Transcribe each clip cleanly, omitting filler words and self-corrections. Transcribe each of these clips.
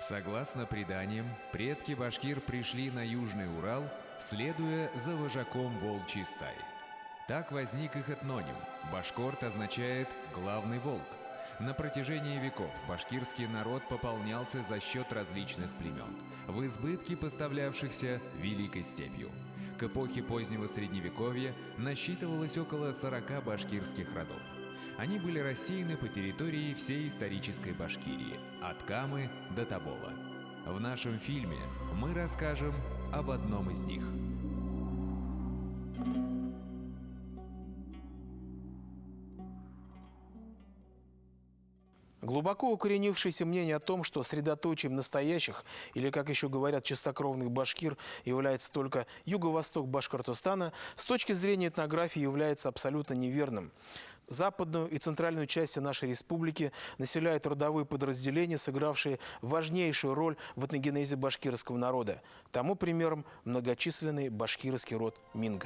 Согласно преданиям, предки башкир пришли на Южный Урал, следуя за вожаком волчьей стаи. Так возник их этноним. Башкорт означает «главный волк». На протяжении веков башкирский народ пополнялся за счет различных племен, в избытке поставлявшихся Великой степью. К эпохе позднего Средневековья насчитывалось около 40 башкирских родов. Они были рассеяны по территории всей исторической Башкирии, от Камы до Тобола. В нашем фильме мы расскажем об одном из них. Глубоко укоренившееся мнение о том, что средоточием настоящих, или, как еще говорят, чистокровных башкир, является только юго-восток Башкортостана, с точки зрения этнографии является абсолютно неверным. Западную и центральную части нашей республики населяют родовые подразделения, сыгравшие важнейшую роль в этногенезе башкирского народа. Тому примером многочисленный башкирский род Минг.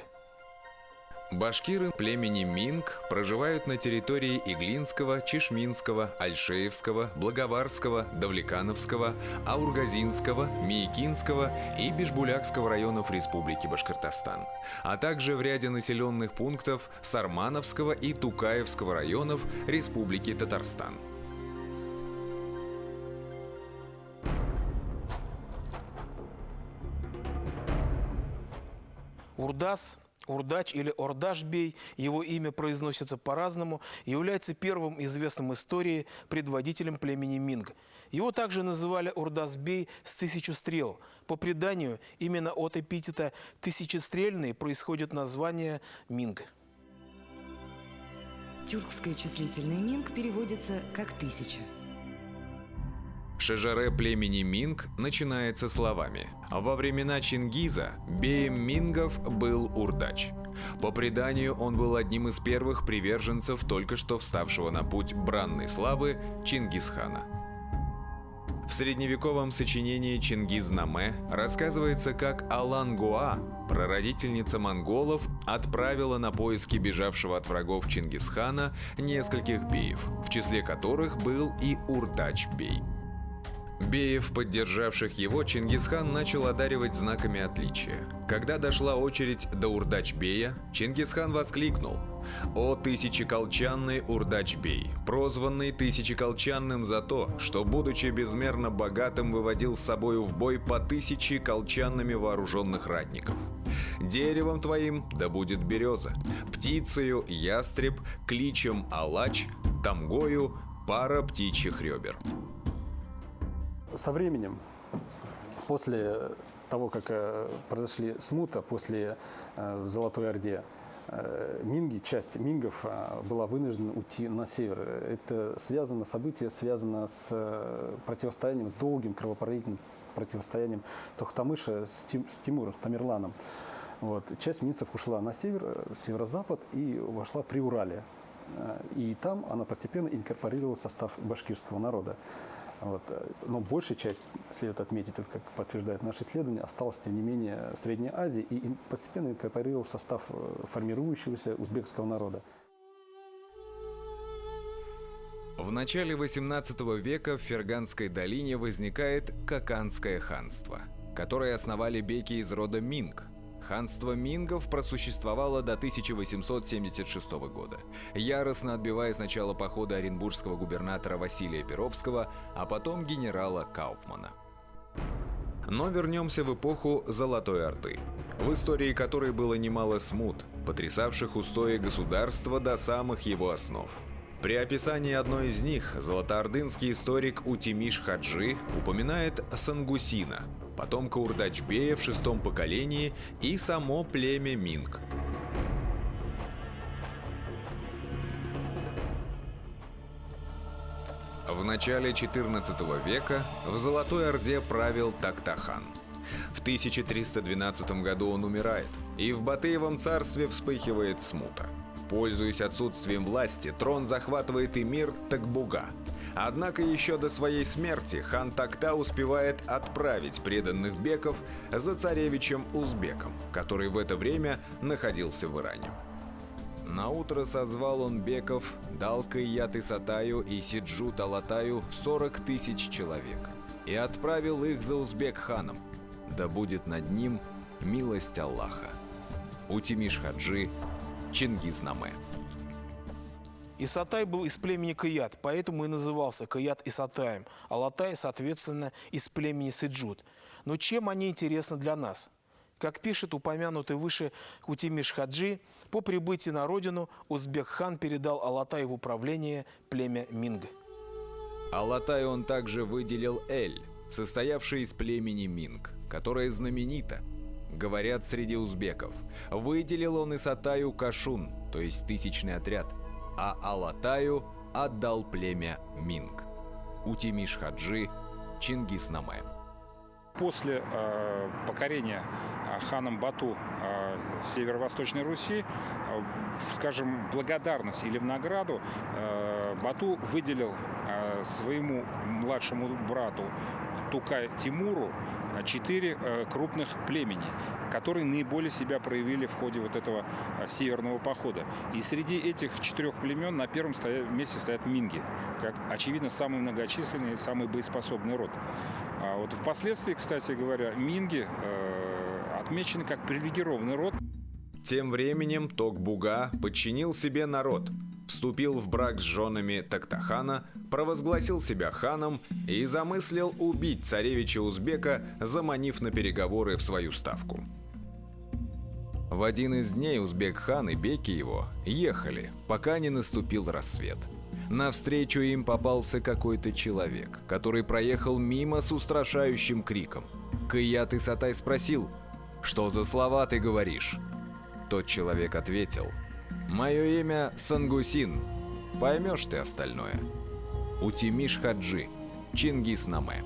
Башкиры племени Минг проживают на территории Иглинского, Чешминского, Альшеевского, Благоварского, Давлекановского, Аургазинского, Миякинского и Бишбулякского районов Республики Башкортостан, а также в ряде населенных пунктов Сармановского и Тукаевского районов Республики Татарстан. Урдас, Урдач или Ордаш-бей, его имя произносится по-разному, является первым известным истории предводителем племени Минг. Его также называли Урдас-бей с 1000 стрел. По преданию, именно от эпитета «тысячестрельный» происходит название Минг. Тюркское числительное «минг» переводится как «тысяча». Шежаре племени Минг начинается словами: «Во времена Чингиза беем мингов был Урдач». По преданию, он был одним из первых приверженцев только что вставшего на путь бранной славы Чингисхана. В средневековом сочинении «Чингизнаме» рассказывается, как Алан-Гуа, прародительница монголов, отправила на поиски бежавшего от врагов Чингисхана нескольких беев, в числе которых был и Урдач-бей. Беев, поддержавших его, Чингисхан начал одаривать знаками отличия. Когда дошла очередь до Урдач-бея, Чингисхан воскликнул: «О тысячеколчанный Урдач-бей, прозванный тысячеколчанным за то, что, будучи безмерно богатым, выводил с собою в бой по 1000 колчанными вооруженных ратников. Деревом твоим да будет береза, птицею ястреб, кличем алач, тамгою пара птичьих ребер». Со временем, после того, как произошли смута, после в Золотой Орде, минги, часть мингов была вынуждена уйти на север. Это событие связано с противостоянием, с долгим кровопролитным противостоянием Тохтамыша с Тимуром, с Тамерланом. Вот. Часть минцев ушла на север, северо-запад и вошла при Урале. И там она постепенно инкорпорировала состав башкирского народа. Вот. Но большая часть, следует отметить, как подтверждает наше исследование, осталась, тем не менее, в Средней Азии и постепенно инкорпорировал состав формирующегося узбекского народа. В начале XVIII века в Ферганской долине возникает Каканское ханство, которое основали беки из рода Минг. Ханство мингов просуществовало до 1876 года, яростно отбивая сначала походы оренбургского губернатора Василия Перовского, а потом генерала Кауфмана. Но вернемся в эпоху Золотой Орды, в истории которой было немало смут, потрясавших устои государства до самых его основ. При описании одной из них золотоордынский историк Утимиш Хаджи упоминает Сангусина, потомка Урдач-бея в 6-м поколении, и само племя Минг. В начале XIV века в Золотой Орде правил Тактахан. В 1312 году он умирает, и в Батыевом царстве вспыхивает смута. Пользуясь отсутствием власти, трон захватывает эмир Такбуга. Однако еще до своей смерти хан Такта успевает отправить преданных беков за царевичем Узбеком, который в это время находился в Иране. Наутро созвал он беков, дал Кайят Исатаю и Сиджу Талатаю 40 000 человек. и отправил их за Узбек-ханом. Да будет над ним милость Аллаха. Утимиш-хаджи, Чингиз-наме. Исатай был из племени Кыят, поэтому и назывался Кыят-Исатаем, а Алатай, соответственно, из племени Сиджут. Но чем они интересны для нас? Как пишет упомянутый выше Утимиш-хаджи, по прибытии на родину Узбек-хан передал Алатаю в управление племя Минг. Алатаю он также выделил Эль, состоявший из племени Минг, которое знаменито, говорят среди узбеков. Выделил он Исатаю Кашун, то есть 1000-й отряд, а Алатаю отдал племя Минг. Утимиш-хаджи, Чингиз-наме. После покорения ханом Бату северо-восточной Руси, скажем, благодарность или в награду, Бату выделил своему младшему брату Тукай Тимуру 4 крупных племени, которые наиболее себя проявили в ходе вот этого северного похода. И среди этих 4 племен на первом месте стоят минги, как, очевидно, самый многочисленный, самый боеспособный род. А вот впоследствии, кстати говоря, минги отмечены как привилегированный род. Тем временем Ток-Буга подчинил себе народ, вступил в брак с женами Токтахана, провозгласил себя ханом и замыслил убить царевича-узбека, заманив на переговоры в свою ставку. В один из дней Узбек-хан и беки его ехали, пока не наступил рассвет. Навстречу им попался какой-то человек, который проехал мимо с устрашающим криком. Кыят-Исатай спросил: «Что за слова ты говоришь?» Тот человек ответил: «Мое имя Сангусин. Поймешь ты остальное». Утимиш-хаджи, Чингиз-наме.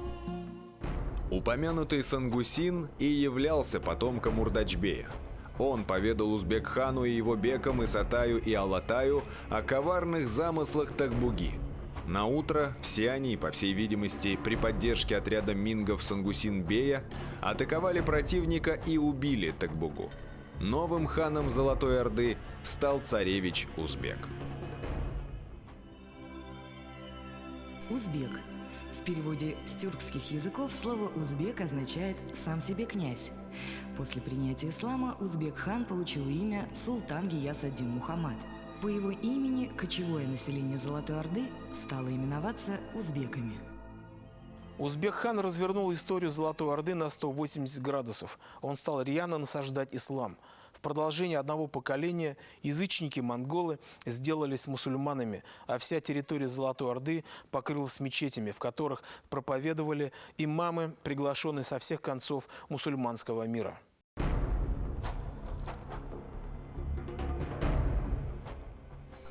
Упомянутый Сангусин и являлся потомком Урдачбея. Он поведал Узбек-хану и его бекам Исатаю и Алатаю о коварных замыслах Ток-Буги. Наутро все они, по всей видимости, при поддержке отряда мингов Сангусин-бея, атаковали противника и убили Ток-Бугу. Новым ханом Золотой Орды стал царевич-узбек. Узбек. В переводе с тюркских языков слово «узбек» означает «сам себе князь». После принятия ислама Узбек-хан получил имя Султан Гияс-ад-Дин Мухаммад. По его имени кочевое население Золотой Орды стало именоваться узбеками. Узбек-хан развернул историю Золотой Орды на 180 градусов. Он стал рьяно насаждать ислам. В продолжении одного поколения язычники-монголы сделались мусульманами, а вся территория Золотой Орды покрылась мечетями, в которых проповедовали имамы, приглашенные со всех концов мусульманского мира.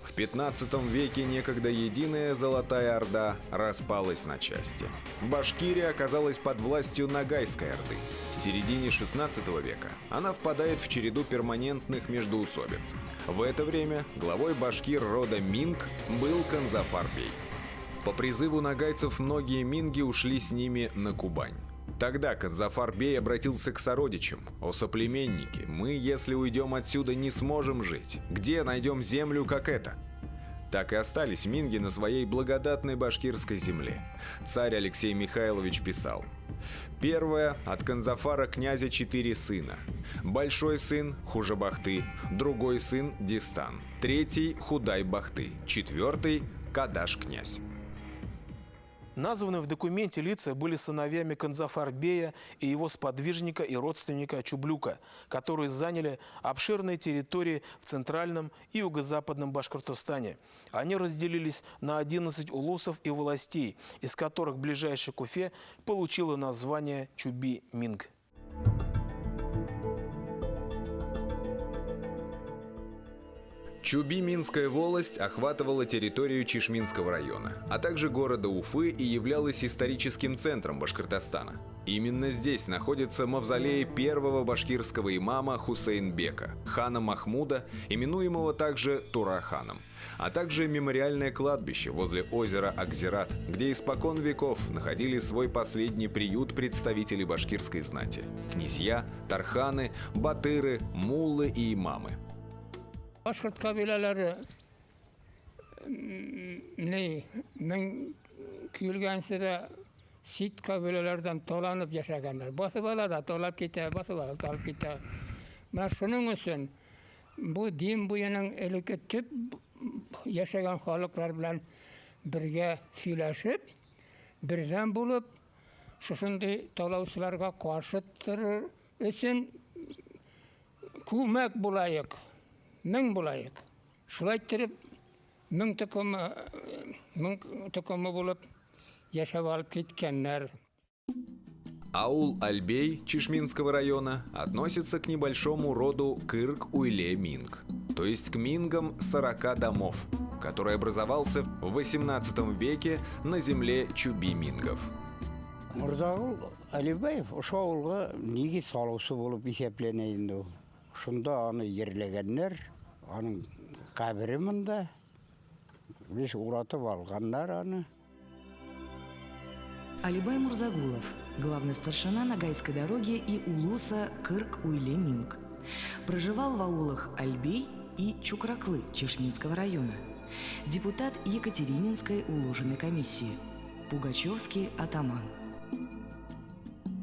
В 15 веке некогда единая Золотая Орда распалась на части. Башкирия оказалась под властью Ногайской Орды. В середине 16 века она впадает в череду перманентных междоусобиц. В это время главой башкир рода Минг был Канзафар-бей. По призыву ногайцев многие минги ушли с ними на Кубань. Тогда Канзафар-бей обратился к сородичам: «О соплеменники, мы, если уйдем отсюда, не сможем жить. Где найдем землю, как это?» Так и остались минги на своей благодатной башкирской земле. Царь Алексей Михайлович писал: «Первое, от Канзафара князя 4 сына. Большой сын – Хужа-Бахты, другой сын – Дистан, третий – Худай-Бахты, четвертый – Кадаш-князь». Названные в документе лица были сыновьями Канзафар-бея и его сподвижника и родственника Чублюка, которые заняли обширные территории в центральном и юго-западном Башкортостане. Они разделились на 11 улусов и властей, из которых ближайший к Уфе получило название Чуби-Минг. Чуби-Минская волость охватывала территорию Чишминского района, а также города Уфы и являлась историческим центром Башкортостана. Именно здесь находится мавзолей первого башкирского имама Хусейнбека, хана Махмуда, именуемого также Тура-ханом, а также мемориальное кладбище возле озера Акзират, где испокон веков находили свой последний приют представители башкирской знати – князья, тарханы, батыры, муллы и имамы. Башкорт кабилелери men kuyulgense de Sit kabilelerden dolanıp yaşaganlar. Basıp alada dolap kete, basıp alada dolap kete. Ben şunun için bu din bu yanın elike tüp yaşayan halklar bilen birge söyleşip, birden bulup, şuşunday tolavçılarga karşıttırır için kumak bulayık, min bulayık. Şulay tirip, min tıkımı bulup yaşap alıp ketkenler. Аул Альбей Чишминского района относится к небольшому роду Кырк-Уйле-Минг, то есть к мингам 40 домов, который образовался в 18 веке на земле Чуби-мингов. Мырзағұл Әлібаев ошо ауылға неге салушы болып есепленейін ол. Шында аны ерлегеннер, аның қабірі мында, біз уратып алғаннар аны. Алибай Мурзагулов, главный старшина Ногайской дороги и улуса Кырк-Уйле-Минг. Проживал в аулах Альбей и Чукраклы Чешминского района. Депутат Екатерининской уложенной комиссии. Пугачевский атаман.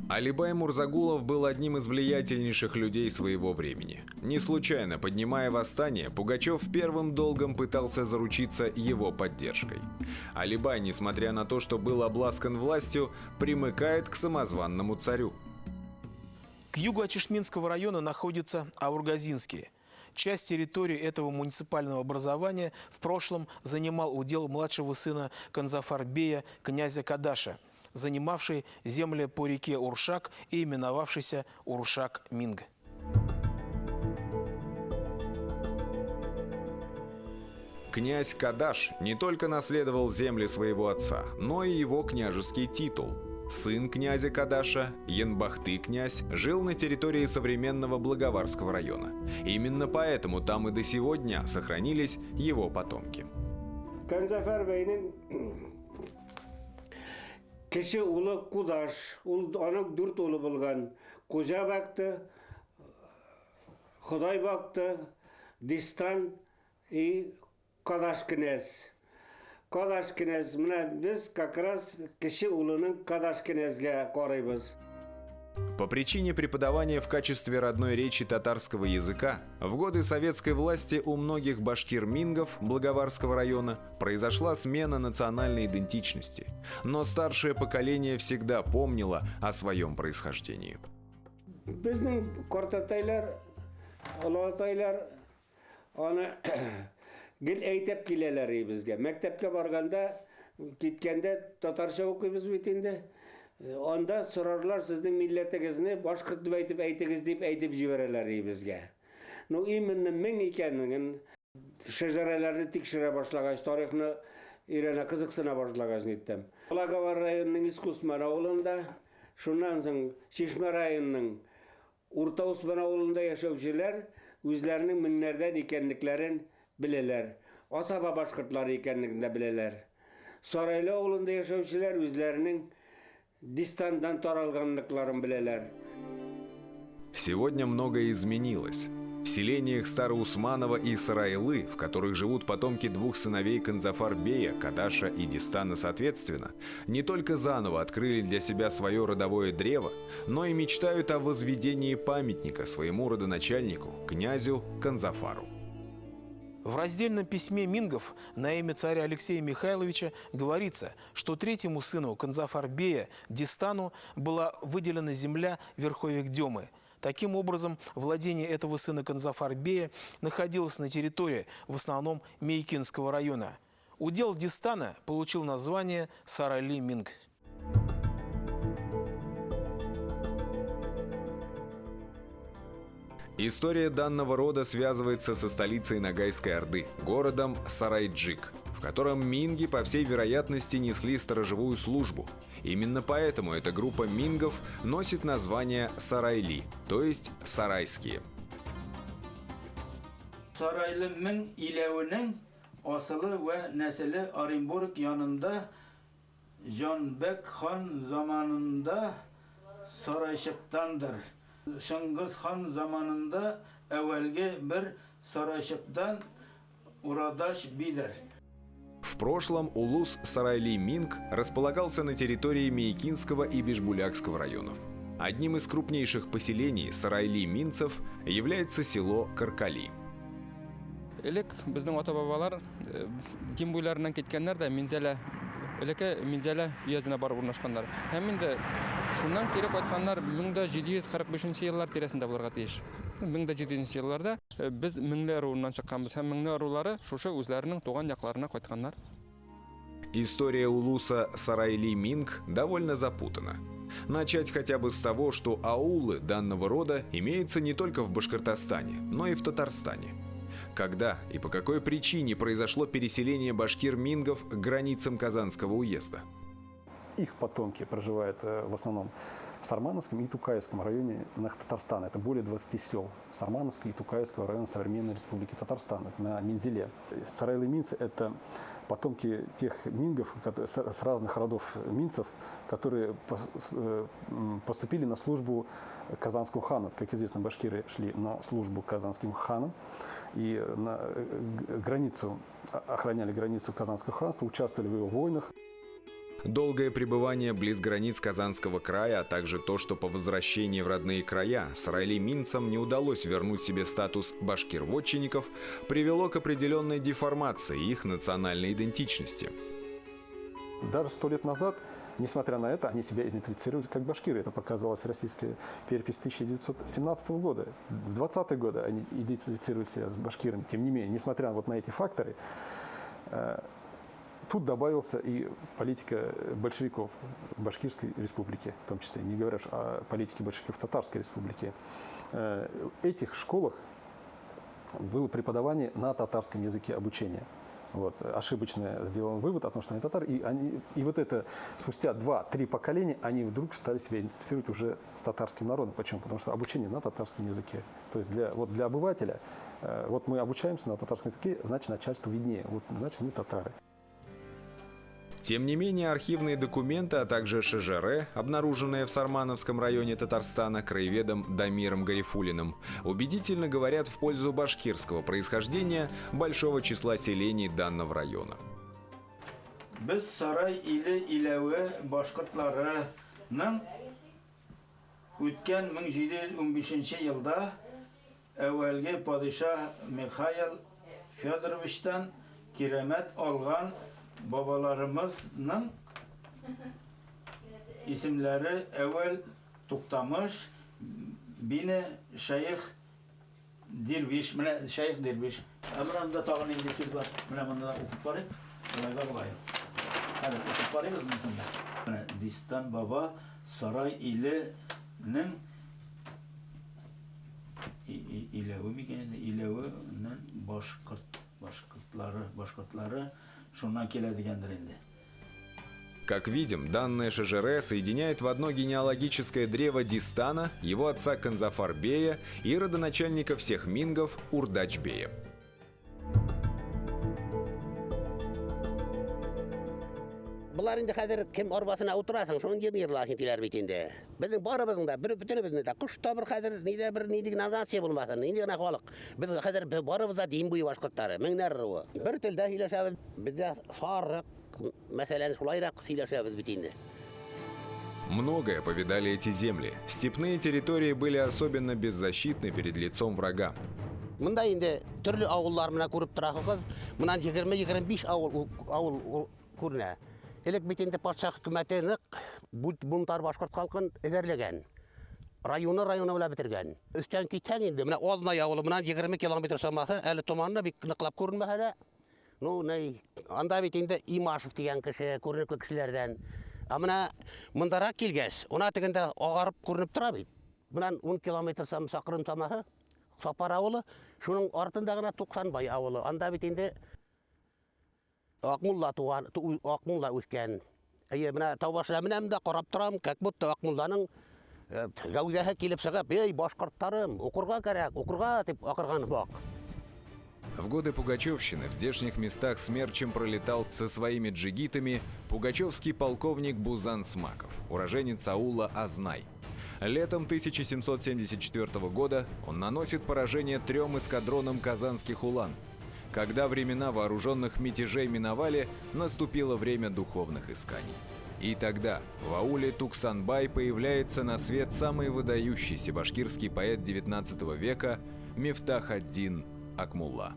Алибай Мурзагулов был одним из влиятельнейших людей своего времени. Не случайно, поднимая восстание, Пугачев первым долгом пытался заручиться его поддержкой. Алибай, несмотря на то, что был обласкан властью, примыкает к самозванному царю. К югу от Чешминского района находится Аургазинский. Часть территории этого муниципального образования в прошлом занимал удел младшего сына Канзафар-бея князя Кадаша, занимавший земли по реке Уршак и именовавшийся Уршак-Минг. Князь Кадаш не только наследовал земли своего отца, но и его княжеский титул. Сын князя Кадаша, Янбахты князь, жил на территории современного Благоварского района. Именно поэтому там и до сего дня сохранились его потомки. Канзафар бейнин кеше улы Кудаш, аның дүрт улы булган. Кожа бақты, Худай бақты, Дистан и Кадаш князь. Кадаш князь, мына біз как раз кеше улының Кадаш князьге карайбыз. По причине преподавания в качестве родной речи татарского языка в годы советской власти у многих башкир-мингов Благоварского района произошла смена национальной идентичности. Но старшее поколение всегда помнило о своем происхождении. Біздің картатайлар, олатайлар, аны гел әйтеп келелер бізге. Мәктепке барганда, кеткенде татарша оқимыз бетінде. Onda sorarlar sizin milletinizni başkurt deb aytınız deb aytib jibererler bizga. No iminni men ekanligin shajaralarini tekshira boshlagach, tarixni o'rgana qiziqsina boshlagach netdim. Blagovar rayonining Iskusman ovulida, shundan so'ng Cheshma rayonining O'rta Usmon ovulida yashovchilar o'zlarining minlardan ekanliklarini bilalar. Asaba boshqurtlar ekanligini bilalar. Sarayli ovulida yashovchilar o'zlarining Дистандан таралганlıklarını bileler. Сегодня многое изменилось. В селениях Староусманова и Сарайлы, в которых живут потомки двух сыновей Канзафар-бея, Кадаша и Дистана соответственно, не только заново открыли для себя свое родовое древо, но и мечтают о возведении памятника своему родоначальнику, князю Канзафару. В раздельном письме мингов на имя царя Алексея Михайловича говорится, что третьему сыну Канзафар-бея Дистану была выделена земля в верховьях Демы. Таким образом, владение этого сына Канзафар-бея находилось на территории в основном Мейкинского района. Удел Дистана получил название Сарайли-Минг. История данного рода связывается со столицей Ногайской Орды, городом Сарайджик, в котором минги, по всей вероятности, несли сторожевую службу. Именно поэтому эта группа мингов носит название Сарайли, то есть сарайские. Сарайлы мин иләвенең асылы ва нәселе Оренбург янында Жанбек хан заманында сарайшыктандыр. Шыңгыз хан zamanında əvvəlgi bir сарайшыктан Урадаш бидер. В В прошлом улус Сарайли-Минг располагался на территории Мейкинского и Бишбулякского районов. Одним из крупнейших поселений сарайли-минцев является село Каркали. Элек безнең ата-бабалар дин буйларыннан кеткәннәр дә Минзәлә уездына барып урнашканнар. Һәм инде шуннан кире кайтканнар 1745 еллар тирәсендә булырга тиеш. 1700 елларда без Меңле аруыннан чыкканбыз һәм Меңле арулары шушы үзләренең туган якларына кайтканнар. История улуса Сарайли-Минг довольно запутана. Начать хотя бы с того, что аулы данного рода имеются не только в Башкортостане, но и в Татарстане. Когда и по какой причине произошло переселение башкир-мингов к границам Казанского уезда? Их потомки проживают в основном в Сармановском и Тукаевском районе Татарстана. Это более 20 сел Сармановского и Тукаевского района современной республики Татарстан на Минзеле. Сарайлы-минцы – это потомки тех мингов с разных родов минцев, которые поступили на службу Казанскому хану. Как известно, башкиры шли на службу Казанским ханам и охраняли границу Казанского ханства, участвовали в его войнах. Долгое пребывание близ границ Казанского края, а также то, что по возвращении в родные края сарайли-минцам не удалось вернуть себе статус башкир-вотчинников, привело к определенной деформации их национальной идентичности. Даже 100 лет назад, несмотря на это, они себя идентифицировали как башкиры. Это показалась российская перепись 1917 года. В 20-е годы они идентифицировали себя с башкирами. Тем не менее, несмотря вот на эти факторы, тут добавился и политика большевиков в Башкирской республике, в том числе, не говоря о политике большевиков в Татарской республике. В этих школах было преподавание на татарском языке обучения. Вот. Ошибочно сделан вывод о том, что они татары. И вот это спустя 2-3 поколения они вдруг стали себя идентифицировать уже с татарским народом. Почему? Потому что обучение на татарском языке. То есть для обывателя, вот мы обучаемся на татарском языке, значит начальство виднее, вот, значит мы татары. Тем не менее, архивные документы, а также ШЖР, обнаруженные в Сармановском районе Татарстана краеведом Дамиром Гарифуллиным, убедительно говорят в пользу башкирского происхождения большого числа селений данного района. Biz Saray ile Ileve Başkırtlarının o'tgan 1715 yılda evvelgi padişah Mikhail Fyodorovich'tan kiramet algan babalarımızın isimleri evvel Tuktamış, Bine Şeyh Dirviş, Şeyh Dirviş. Emranda tağın İngilizce var, bunda okup var. Kolay var. Hadi okup var mısın? Distan Baba Saray ile'nin İlevi mi gene İlevi'nin Башкортлары шуннан келе дигәндер инде. Как видим, данное ШЖР соединяет в одно генеалогическое древо Дистана, его отца Канзафар-бея и родоначальника всех мингов Урдач-бея. Bunlar indi hazır kim arabasına oturasın, şunun gibi yerlasın tiler bitinde. Bizim barabızın da, bütünümüzün de, kuşta bir hazır, neydik nazansiye bulmasın, neydik nakalık. Biz hazır barabıza deyin buyu başkırtları, minler ruhu. Bir tilde hileşeviz, bizde sarık, mesela sulayrak hileşeviz bitinde. Многое повидали эти земли. Степные территории были особенно беззащитны перед лицом врага. Mında indi türlü avullar mına kurup duraqız, mına 20-25 avul kuruna. Elek bitinde padşah hükümetini buntar Başkurt halkın ederlegen. Rayonu bile bitirgen. Üstten kitsen indi. Mına Olnay avulu, mına 20 kilometre saması, eli tomanına bir nıklap kurunma hele. No ney, anda bitinde İmaşov diyen kişi, kurunuklu kişilerden. Amına mındarak kilgez, ona teginde ağarıp kurunup durabı. Mına 10 kilometre sakırın saması, Sapar avulu, şunun ortundağına 90 bay avulu. Anda bitinde Akmulla üsken. Mına tavaşlaminem de qarab turam, kakbut Akmulla'nın gavzahı kilip sığıp, ey Başkırtlarım, okurga gerek, okurga tip akırganı bak. В годы Пугачевщины в здешних местах смерчем пролетал со своими джигитами пугачевский полковник Бузан Смаков, уроженец аула Азнай. Летом 1774 года он наносит поражение 3 эскадронам казанских улан. Когда времена вооруженных мятежей миновали, наступило время духовных исканий. И тогда в ауле Туксанбай появляется на свет самый выдающийся башкирский поэт 19 века Мифтах ад-Дин Акмулла.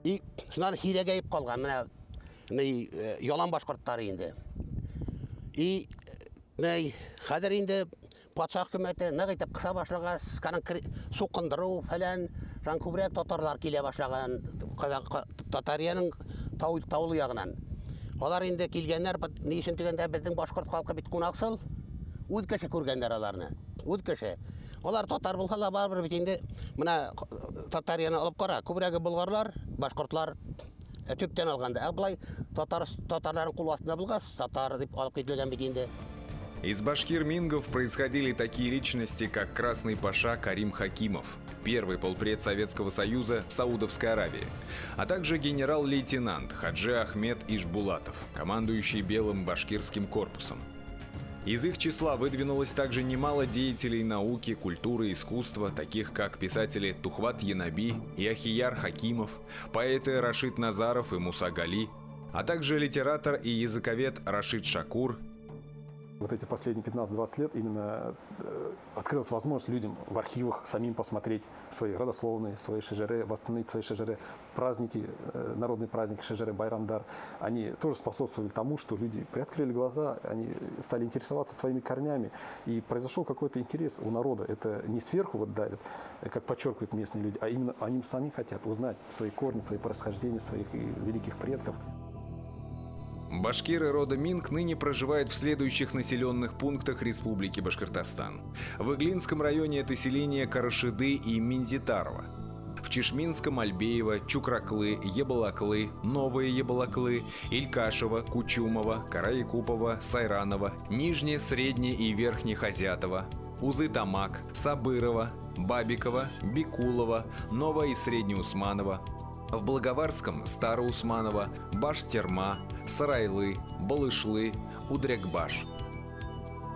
И шунан хирегейіп қалған, мына ялан башқұрттары енді. И қазір енді патша үкіметі нағайтып қыса башлаган, суқындыру фәлән, жан көбірек татарлар келе башлаган, Татарияның таулы яғынан. Олар енді келгендер, не үшін дегенде біздің башқұрт халқы бит қонақсыл, өткеше көргендер оларны, өткеше. Олар татар болсалар бар бит енді мына Татарияны алып қара, көбірегі бұлғарлар, башқұртлар төптен алғанда. Бұлай татарлардың қол астында болғас, татар деп алып кетілген бит енді. Из башкир-мингов происходили такие личности, как Красный Паша Карим Хакимов, первый полпред Советского Союза в Саудовской Аравии, а также генерал-лейтенант Хаджи Ахмед Ишбулатов, командующий Белым башкирским корпусом. Из их числа выдвинулось также немало деятелей науки, культуры и искусства, таких как писатели Тухват Янаби и Ахияр Хакимов, поэты Рашид Назаров и Муса Гали, а также литератор и языковед Рашид Шакур. Вот эти последние 15-20 лет именно открылась возможность людям в архивах самим посмотреть свои родословные, свои шежере, восстановить свои шежере, праздники, народные праздники шежере, Байрамдар. Они тоже способствовали тому, что люди приоткрыли глаза, они стали интересоваться своими корнями, и произошел какой-то интерес у народа. Это не сверху вот давит, как подчеркивают местные люди, а именно они сами хотят узнать свои корни, свои происхождения, своих великих предков. Башкиры рода Минг ныне проживают в следующих населенных пунктах Республики Башкортостан. В Иглинском районе это селения Карашиды и Минзитарова. В Чешминском Альбеево, Чукраклы, Ебалаклы, Новые Ебалаклы, Илькашево, Кучумово, Караикупово, Сайраново, Нижнее, Среднее и Верхнее Хозятово, Узы-Тамак, Сабырова, Бабикова, Бикулова, Ново- и Среднеусманово. В Благоварском – Староусманово, Баштерма, Сарайлы, Балышлы, Удрякбаш.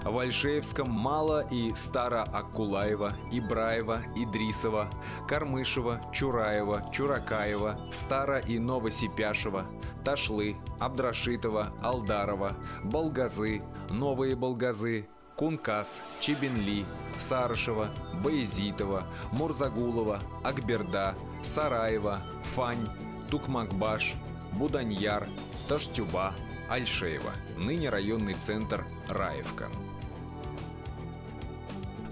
В Альшеевском – Мало- и Старо-Аккулаево, Ибраево, Идрисово, Кармышево, Чураево, Чуракаево, Старо- и Новосипяшево, Ташлы, Абдрашитово, Алдарова, Болгазы, Новые Болгазы, Кункас, Чебенли, Сарышево, Баязитово, Мурзагулова, Акберда, Сараево, Фань, Тукмакбаш, Буданьяр, Таштюба, Альшеево, ныне районный центр Раевка.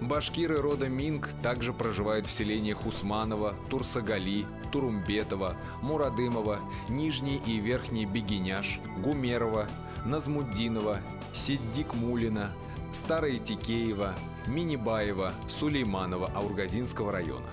Башкиры рода Минг также проживают в селениях Усманово, Турсагали, Турумбетово, Мурадымово, Нижний и Верхний Бегиняш, Гумерово, Назмуддинова, Сиддикмулина, Старое Тикеево, Минибаево, Сулейманово Аургазинского района.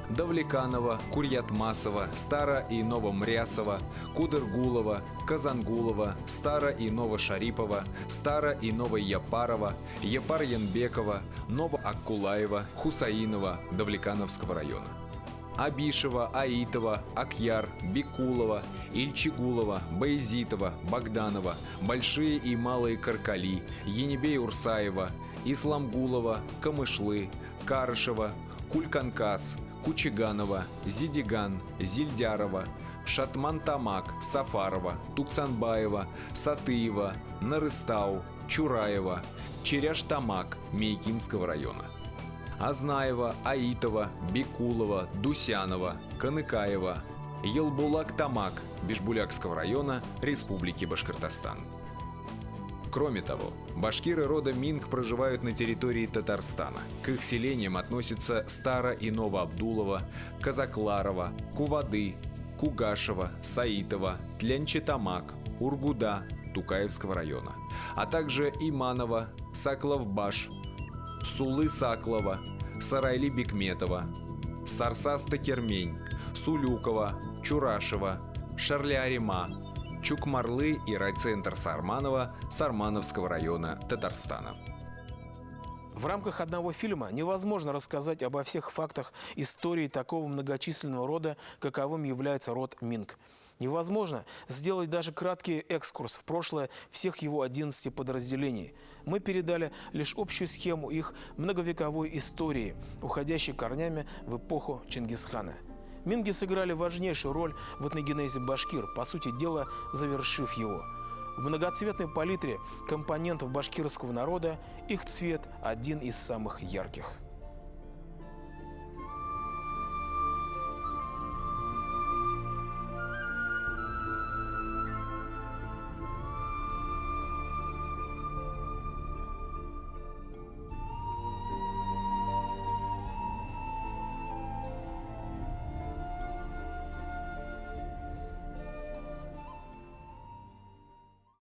Давлеканово, Курьятмасово, Старо- и Новомрясово, Кудыргулово, Казангулово, Старо- и Новошарипово, Старо- и Новояпарово, Япар-Янбеково, Новоаккулаево, Хусаиново Давлекановского района. Абишево, Аитово, Акьяр, Бикулово, Ильчигулово, Баязитово, Богданово, Большие и Малые Каркали, Енибей-Урсаево, Исламгулово, Камышлы, Карышево, Кульканкас, Кучиганова, Зидиган, Зильдярова, Шатман-Тамак, Сафарова, Туксанбаева, Сатыева, Нарыстау, Чураева, Черяш-Тамак Мейкинского района. Азнаева, Аитова, Бекулова, Дусянова, Каныкаева, Елбулак-Тамак Бишбулякского района Республики Башкортостан. Кроме того, башкиры рода Минг проживают на территории Татарстана. К их селениям относятся Старо- и Новоабдулово, Казакларова, Кувады, Кугашево, Саитово, Тлянчетамак, Ургуда Тукаевского района, а также Иманово, Сакловбаш, Сулы-Саклова, Сарайли-Бекметова, Сарсаста-Кермень, Сулюкова, Чурашева, Шарля-Арима, Чукмарлы и райцентр Сарманова Сармановского района Татарстана. В рамках одного фильма невозможно рассказать обо всех фактах истории такого многочисленного рода, каковым является род Минг. Невозможно сделать даже краткий экскурс в прошлое всех его 11 подразделений. Мы передали лишь общую схему их многовековой истории, уходящей корнями в эпоху Чингисхана. Минги сыграли важнейшую роль в этногенезе башкир, по сути дела, завершив его. В многоцветной палитре компонентов башкирского народа их цвет один из самых ярких.